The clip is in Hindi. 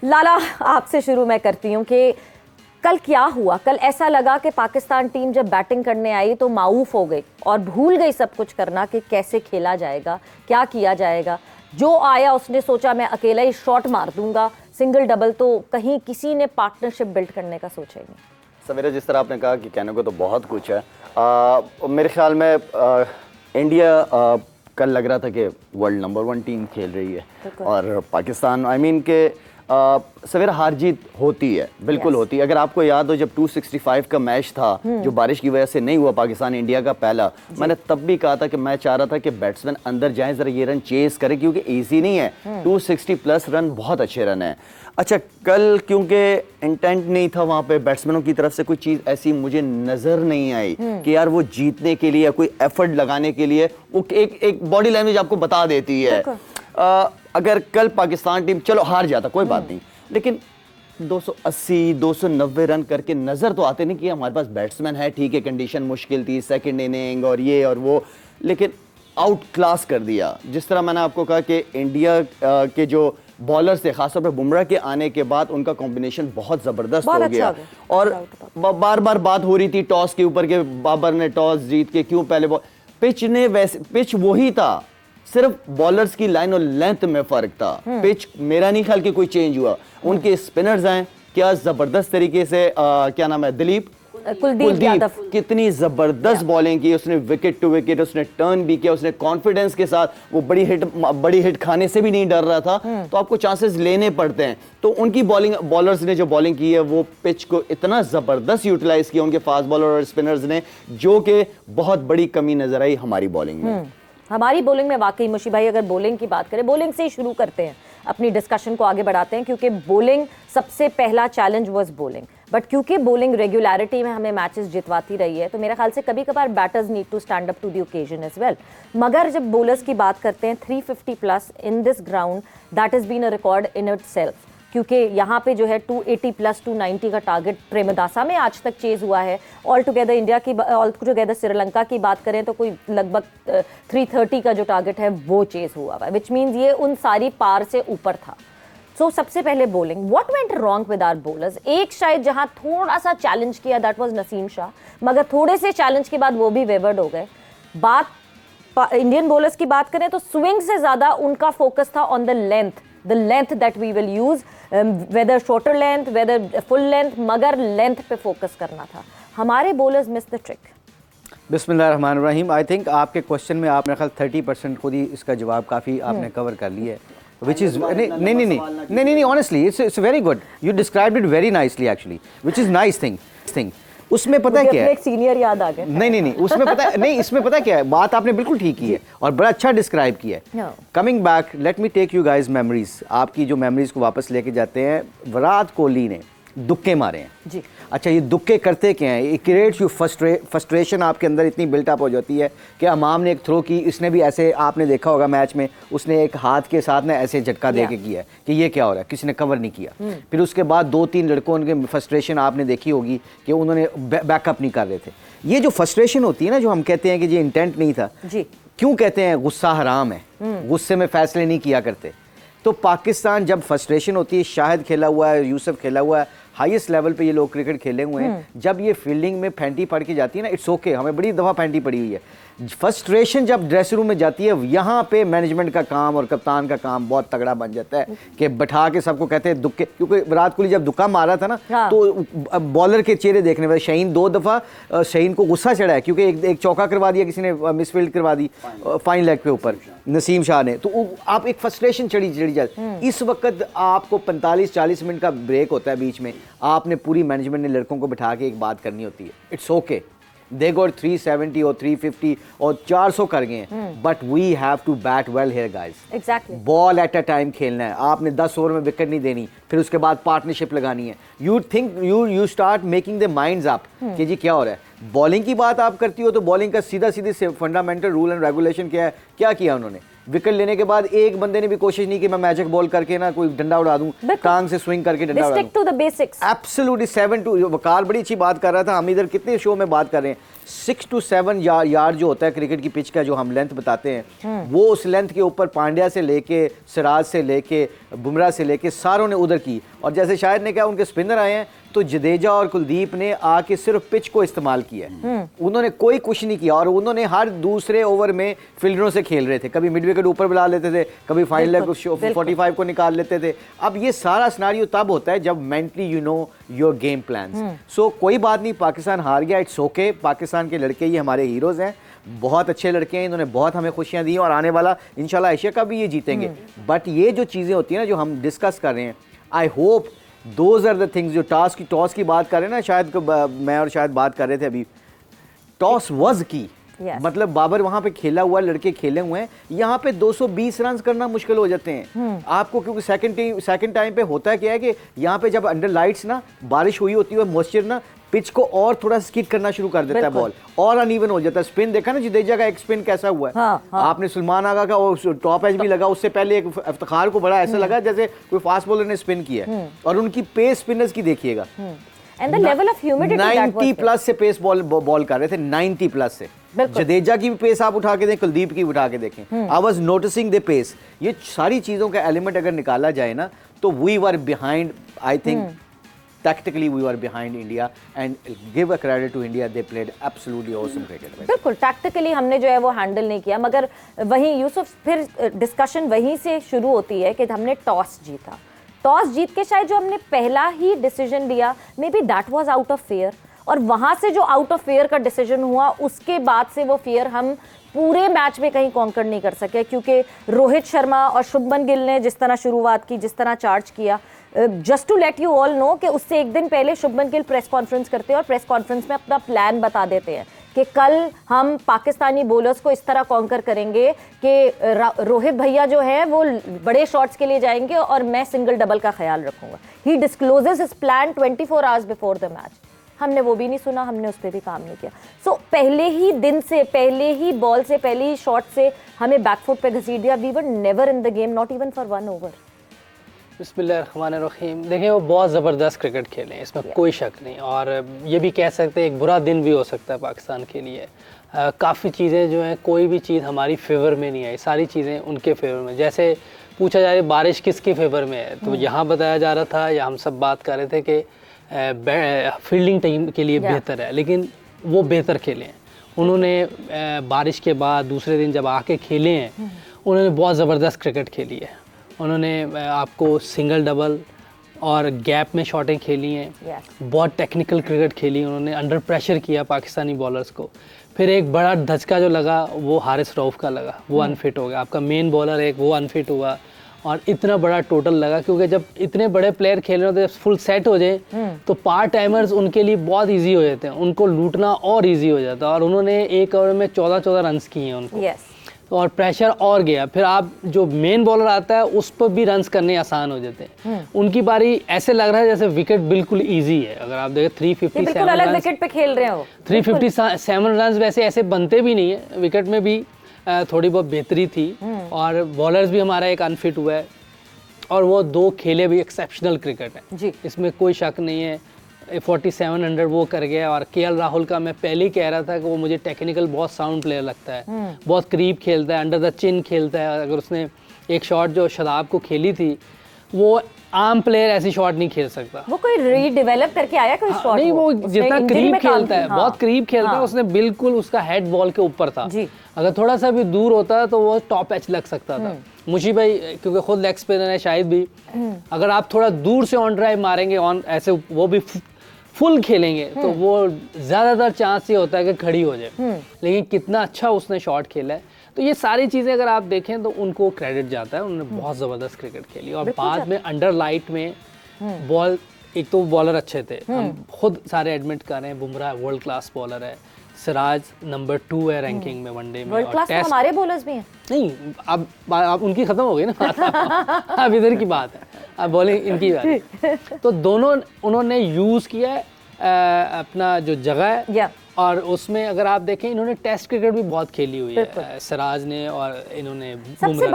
लाला, आपसे शुरू मैं करती हूँ कि कल क्या हुआ। कल ऐसा लगा कि पाकिस्तान टीम जब बैटिंग करने आई तो माऊफ हो गई और भूल गई सब कुछ करना कि कैसे खेला जाएगा, क्या किया जाएगा। जो आया उसने सोचा मैं अकेला ही शॉट मार दूंगा, सिंगल डबल, तो कहीं किसी ने पार्टनरशिप बिल्ड करने का सोचा ही नहीं। सवेरा, जिस तरह आपने कहा कि कहने को तो बहुत कुछ है। मेरे ख्याल में इंडिया कल लग रहा था कि वर्ल्ड नंबर 1 टीम खेल रही है और पाकिस्तान के सवेरा हार जीत होती है, बिल्कुल होती है। अगर आपको याद हो जब 265 का मैच था जो बारिश की वजह से नहीं हुआ पाकिस्तान इंडिया का पहला, मैंने तब भी कहा था कि मैं चाह रहा था कि बैट्समैन अंदर जाएं, जरा ये रन चेस करें क्योंकि इजी नहीं है। 260 प्लस रन बहुत अच्छे रन है। अच्छा, कल क्योंकि इंटेंट नहीं था वहां पे बैट्समैनों की तरफ से कोई चीज ऐसी मुझे नजर नहीं आई कि यार वो जीतने के लिए कोई एफर्ट लगाने के लिए वो एक बॉडी लैंग्वेज आपको बता देती है। अगर कल पाकिस्तान टीम चलो हार जाता कोई बात नहीं, लेकिन 280 290 रन करके नजर तो आते नहीं कि हमारे पास बैट्समैन है। ठीक है, कंडीशन मुश्किल थी, सेकंड इनिंग और ये और वो, लेकिन आउट क्लास कर दिया। जिस तरह मैंने आपको कहा कि इंडिया के जो बॉलर थे, खासतौर पे बुमराह के आने के बाद उनका कॉम्बिनेशन बहुत जबरदस्त हो गया। और बार बार बात हो रही थी टॉस के ऊपर के बाबर ने टॉस जीत के क्यों पहले बॉल, पिच वही था, सिर्फ बॉलर्स की लाइन और लेंथ में फर्क था। पिच मेरा नहीं ख्याल कि कोई चेंज हुआ। उनके स्पिनर्स हैं, क्या जबरदस्त तरीके से क्या नाम है, कुलदीप यादव, कितनी जबरदस्त बॉलिंग की उसने, विकेट टू विकेट उसने टर्न भी किया, उसने कॉन्फिडेंस के साथ, वो बड़ी हिट खाने से भी नहीं डर रहा था। तो आपको चांसेस लेने पड़ते हैं। तो उनकी बॉलर्स ने जो बॉलिंग की है वो पिच को इतना जबरदस्त यूटिलाइज किया उनके फास्ट बॉलर और स्पिनर्स ने, जो कि बहुत बड़ी कमी नजर आई हमारी बॉलिंग में। हमारी बॉलिंग में वाकई मुशी भाई, अगर बॉलिंग की बात करें, बॉलिंग से ही शुरू करते हैं, अपनी डिस्कशन को आगे बढ़ाते हैं, क्योंकि बॉलिंग सबसे पहला चैलेंज वाज बॉलिंग। बट क्योंकि बॉलिंग रेगुलरिटी में हमें मैचेस जितवाती रही है, तो मेरा ख्याल से कभी कभार batters need to stand up to the occasion as well. मगर जब बॉलर्स की बात करते हैं, 350 plus in this ground, that has been a record in itself. क्योंकि यहाँ पे जो है 280 प्लस 290 का टारगेट प्रेमदासा में आज तक चेज हुआ है। ऑल टुगेदर इंडिया की, ऑल टुगेदर श्रीलंका की बात करें तो कोई लगभग 330 का जो टारगेट है वो चेज हुआ है, विच मीन्स ये उन सारी पार से ऊपर था। सो सबसे पहले bowling, what went wrong with our bowlers. एक शायद जहां थोड़ा सा चैलेंज किया, दैट वाज नसीम शाह, मगर थोड़े से चैलेंज के बाद वो भी वेवर्ड हो गए। बात इंडियन बॉलर्स की बात करें तो स्विंग से ज्यादा उनका फोकस था on the length that we will use, whether shorter length, whether full length, मगर लेंथ पे फोकस करना था। हमारे बॉलर्स मिस द ट्रिक। बिस्मिल्लाहिर्रहमानिर्रहीम। आई थिंक आपके क्वेश्चन में आप मेरे ख्याल 30% खुद ही इसका जवाब काफ़ी आपने कवर कर लिया है, which is नहीं honestly it's very good, you described it very nicely actually, which is nice thing। उसमें पता है क्या है, एक सीनियर याद आ गया। नहीं उसमें पता है नहीं, इसमें पता है क्या है, बात आपने बिल्कुल ठीक की है और बड़ा अच्छा डिस्क्राइब किया है। Coming back, let me take you guys memories, आपकी जो मेमोरीज को वापस लेके जाते हैं। विराट कोहली ने दुक्के मारे हैं जी। अच्छा, ये दुक्के करते क्या हैं, इट क्रिएट्स यू फ्रस्ट्रेशन, आपके अंदर इतनी बिल्टअप हो जाती है कि अमाम ने एक थ्रो की, इसने भी ऐसे, आपने देखा होगा मैच में, उसने एक हाथ के साथ ना ऐसे झटका दे के किया कि ये क्या हो रहा है, किसी ने कवर नहीं किया। फिर उसके बाद 2-3 लड़कों के फ्रस्ट्रेशन आपने देखी होगी कि उन्होंने बैकअप नहीं कर रहे थे। ये जो फ्रस्ट्रेशन होती है ना, जो हम कहते हैं कि ये इंटेंट नहीं था जी, क्यों कहते हैं गुस्सा हराम है, गुस्से में फैसले नहीं किया करते। तो पाकिस्तान जब फ्रस्ट्रेशन होती है, शाहिद खेला हुआ है, यूसुफ खेला हुआ है, हाईएस्ट लेवल पे ये लोग क्रिकेट खेले हुए हैं, जब ये फील्डिंग में फैंटी पड़ के जाती है ना, इट्स ओके, हमें बड़ी दफ़ा फैंटी पड़ी हुई है। फ्रस्ट्रेशन जब ड्रेसिंग रूम में जाती है, यहाँ पे मैनेजमेंट का काम और कप्तान का काम बहुत तगड़ा बन जाता है कि बैठा के सबको कहते हैं दुक्के, क्योंकि विराट कोहली जब दुक्का मारा था ना, तो बॉलर के चेहरे देखने में, शाहीन 2 दफ़ा शाहीन को गुस्सा चढ़ा है क्योंकि एक चौका करवा दिया, किसी ने मिसफील्ड करवा दी फाइन लेग के ऊपर, नसीम शाह ने, तो आप एक फ्रस्ट्रेशन चढ़ी जाती। इस वक्त आपको 45-40 मिनट का ब्रेक होता है बीच में, आपने पूरी मैनेजमेंट ने लड़कों को बिठा के एक बात करनी होती है। इट्स ओके, दे गॉट 370 और 350 और 400 कर गए हैं, but we have to bat well here guys. Exactly, ball at a time खेलना है, आपने 10 ओवर में विकेट नहीं देनी, फिर उसके बाद पार्टनरशिप लगानी है। You think you start making the minds up कि जी क्या हो रहा है। बॉलिंग की बात आप करती हो तो बॉलिंग का सीधा सीधे फंडामेंटल रूल एंड रेगुलेशन क्या है, क्या किया उन्होंने, विकेट लेने के बाद एक बंदे ने भी कोशिश नहीं की मैं मैजिक बॉल करके ना कोई डंडा उड़ा दूं, टांग से स्विंग करके डंडा उड़ा दूं। एब्सोल्युटली 7-2 वकार बड़ी अच्छी बात कर रहा था। हम इधर कितने शो में बात कर रहे हैं 6 to 7 यार्ड जो होता है क्रिकेट की पिच का जो हम लेंथ बताते हैं, वो उस लेंथ के ऊपर पांड्या से लेके सिराज से लेके बुमराह से लेके सारों ने उधर की। और जैसे शायद ने कहा उनके स्पिनर आए हैं तो जडेजा और कुलदीप ने आके सिर्फ पिच को इस्तेमाल किया है, उन्होंने कोई कुछ नहीं किया। और उन्होंने हर दूसरे ओवर में फील्डरों से खेल रहे थे, कभी मिड विकेट ऊपर बुला लेते थे, कभी फाइनल लेग 45 को निकाल लेते थे। अब ये सारा सिनेरियो तब होता है जब mentally you know your game plans. So कोई बात नहीं, पाकिस्तान हार गया, इट्स ओके। पाकिस्तान के लड़के ये हमारे हीरोज हैं, बहुत अच्छे लड़के हैं, इन्होंने बहुत हमें खुशियां दी और आने वाला इंशाल्लाह एशिया कप भी ये जीतेंगे। बट ये जो चीज़ें होती हैं ना जो हम डिस्कस कर रहे हैं, I hope those are the things. जो टॉस की बात कर रहे हैं ना, शायद मैं और शायद बात कर रहे थे अभी, टॉस वाज की। मतलब बाबर वहां पे खेला हुआ, लड़के खेले हुए हैं, यहाँ पे 220 रन करना मुश्किल हो जाते हैं आपको, क्योंकि सेकंड टाइम पे होता है क्या है कि यहाँ पे जब अंडर लाइट्स ना बारिश हुई होती है, मॉइस्चर ना पिच को और थोड़ा स्किड करना शुरू कर देता है, बॉल और अनइवन हो जाता है। स्पिन देखा ना जडेजा का एक स्पिन कैसा हुआ है। हाँ। आपने सलमान आगा का और टॉप एज भी लगा, उससे पहले एक इफ्तिखार को बड़ा ऐसा लगा जैसे कोई फास्ट बॉलर ने स्पिन किया है। और उनकी पेस स्पिनर्स की देखिएगा, and the level of humidity 90 plus से पेस बॉल कर रहे थे, 90 प्लस से। जडेजा की भी पेस आप उठा के देखें, कुलदीप की उठा के देखें, I was noticing the pace. ये सारी चीजों का एलिमेंट अगर निकाला जाए ना तो we were behind, I think tactically we were behind India, and give a credit to India, they played absolutely awesome cricket। बिल्कुल टैक्टिकली हमने जो है वो हैंडल नहीं किया, मगर वहीं यूसुफ फिर डिस्कशन वहीं से शुरू होती है कि हमने टॉस जीता। टॉस जीत के शायद जो हमने पहला ही डिसीजन लिया, may be that was out of fair, और वहां से जो आउट ऑफ फेयर का डिसीजन हुआ उसके बाद से वो फेयर हम पूरे मैच में कहीं कॉन्कर नहीं कर सके, क्योंकि रोहित शर्मा और शुभमन गिल ने जिस तरह शुरुआत की, जिस तरह चार्ज किया, just to let you all know कि उससे एक दिन पहले शुभमन गिल प्रेस कॉन्फ्रेंस करते हैं और प्रेस कॉन्फ्रेंस में अपना प्लान बता देते हैं कि कल हम पाकिस्तानी बॉलर्स को इस तरह कॉन्कर करेंगे कि रोहित भैया जो है वो बड़े शॉट्स के लिए जाएंगे और मैं सिंगल डबल का ख्याल रखूंगा। He discloses his plan 24 hours before the match. हमने वो भी नहीं सुना, हमने उस पर भी काम नहीं किया। सो पहले ही दिन से, पहले ही बॉल से, पहले ही शॉट से हमें बैकफुट पे घसीट दिया। We were never in the game, not even for 1 over. बिस्मिल्लाहिर्रहमानिर्रहीम। देखिए वो बहुत ज़बरदस्त क्रिकेट खेले हैं, इसमें कोई शक नहीं। और ये भी कह सकते हैं एक बुरा दिन भी हो सकता है पाकिस्तान के लिए। काफ़ी चीज़ें जो हैं, कोई भी चीज़ हमारी फेवर में नहीं आई, सारी चीज़ें उनके फेवर में। जैसे पूछा जा रहा है बारिश किसके फेवर में है, तो यहाँ बताया जा रहा था या हम सब बात कर रहे थे कि फील्डिंग टीम के लिए बेहतर है, लेकिन वो बेहतर खेले हैं उन्होंने। बारिश के बाद दूसरे दिन जब आके खेले हैं, उन्होंने बहुत ज़बरदस्त क्रिकेट खेली है। उन्होंने आपको सिंगल डबल और गैप में शॉटें खेली हैं, बहुत टेक्निकल क्रिकेट खेली उन्होंने, अंडर प्रेशर किया पाकिस्तानी बॉलर्स को। फिर एक बड़ा धचका जो लगा वो हारिस रऊफ का लगा, वो अनफिट हो गया। आपका मेन बॉलर एक वो अनफिट हुआ और इतना बड़ा टोटल लगा, क्योंकि जब इतने बड़े प्लेयर खेल रहे होते हैं, फुल सेट हो जाए तो पार्ट टाइमर्स उनके लिए बहुत इजी हो जाते हैं, उनको लूटना और इजी हो जाता है। और उन्होंने एक ओवर में 14 रन किए हैं उनको, और प्रेशर और गया। फिर आप जो मेन बॉलर आता है उस पर भी रन्स करने आसान हो जाते हैं। उनकी बारी ऐसे लग रहा है जैसे विकेट बिल्कुल इजी है। अगर आप देखें 357 अलग विकेट पे खेल रहे हो, 357 रन वैसे ऐसे बनते भी नहीं है, विकेट में भी थोड़ी बहुत बेहतरी थी। और बॉलर्स भी हमारा एक अनफिट हुआ है, और वो 2 खेले भी एक्सेप्शनल क्रिकेट है जी, इसमें कोई शक नहीं है। 47 अंडर वो कर गया। और केएल राहुल का मैं पहले ही कह रहा था कि वो मुझे टेक्निकल बहुत साउंड प्लेयर लगता है, बहुत करीब खेलता है, अंडर द चिन खेलता है। अगर उसने एक शॉट जो शदाब को खेली थी, वो आम प्लेयर ऐसी शॉट नहीं खेल सकता। वो कोई रीडेवलप करके आया कोई शॉट? नहीं, वो जितना करीब खेलता है, बहुत करीब खेलता है, उसने बिल्कुल उसका हेड बॉल के ऊपर था। अगर थोड़ा सा भी दूर होता तो वो टॉप एच लग सकता था। मुशी भाई क्योंकि खुद लेग स्पिनर है, शायद भी अगर आप थोड़ा दूर से ऑन ड्राइव मारेंगे, ऑन ऐसे वो भी फुल खेलेंगे तो वो ज़्यादातर चांस ये होता है कि खड़ी हो जाए। लेकिन कितना अच्छा उसने शॉट खेला है। तो ये सारी चीज़ें अगर आप देखें तो उनको क्रेडिट जाता है, उन्होंने बहुत ज़बरदस्त क्रिकेट खेली। और बाद में अंडर लाइट में बॉल, एक तो बॉलर अच्छे थे, हम खुद सारे एडमिट कर रहे हैं, बुमराह वर्ल्ड क्लास बॉलर है, सिराज नंबर 2 है रैंकिंग में वनडे में। वर्ल्ड क्लास हमारे बॉलर्स भी हैं। नहीं, अब उनकी ख़त्म हो गई ना अब इधर की बात है, अब बॉलिंग इनकी बात है। तो दोनों उन्होंने यूज़ किया है अपना जो जगह है और उसमें अगर आप देखें इन्होंने टेस्ट क्रिकेट भी बहुत खेली हुई है सिराज ने और इन्होंने सबसे बुमराह